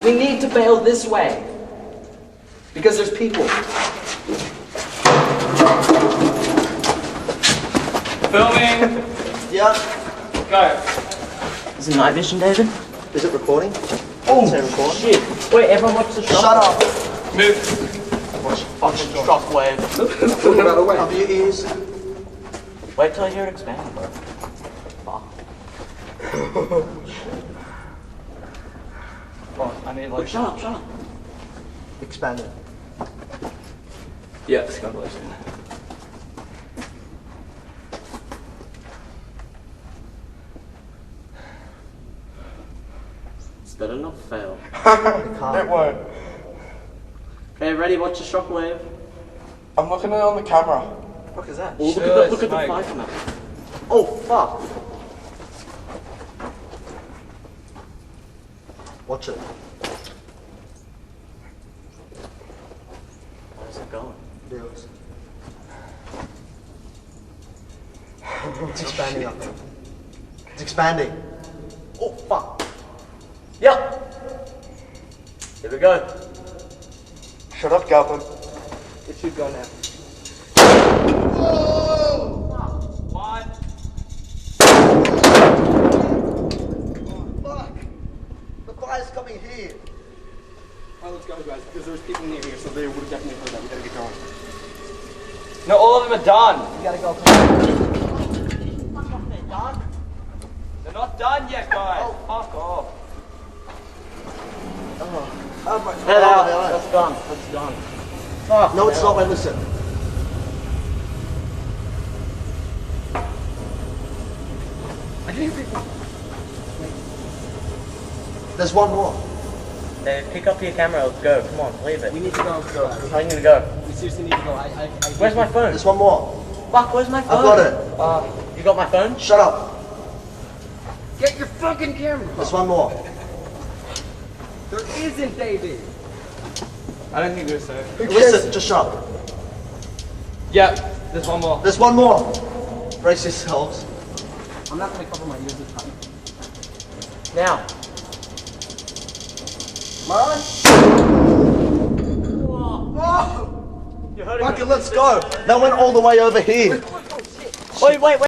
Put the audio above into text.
We need to bail this way. Because there's people. Filming. Yeah. Go. Is it night vision, David? Is it recording? Oh, Say record. shit. Wait, everyone watch the shot. Shut up. Move. Watch. Shockwave. Cover your ears. Wait till I hear it expand, bro. Fuck. Oh, I need like. Shut up. Expand it. Yeah, it's gonna blow soon. It's better not fail. It won't. Okay, ready? Watch the shockwave. I'm looking at it on the camera. What is that? Oh, look at the Mike. fly from it. Oh, fuck. Watch it. Where's it going? Deals. It's expanding up there. It's expanding. Oh, fuck. Yep. Here we go. Shut up, Goblin. It should go now. One. Fuck! The fire's coming here. Alright, let's go, guys, because there's people near here, so they would have definitely heard that. We gotta get going. No, all of them are done. We gotta go. They're not done yet, guys. Fuck off. Head out. That's done. That's done. Fuck. No, it's not. Wait, listen. I didn't even. There's one more. Dave, pick up your camera. Let's go. Come on, leave it. We need to go. How are you gonna go? We seriously need to go. Where's my phone? There's one more. Fuck, where's my phone? I've got it. You got my phone? Shut up. Get your fucking camera. There's one more. There isn't, David. I don't think there's so. Listen, just shut up. Yeah, there's one more. There's one more. Brace yourselves. I'm not gonna cover my ears this time. Now. Mine? You heard it. Fuck it, let's go. That went all the way over here. Wait.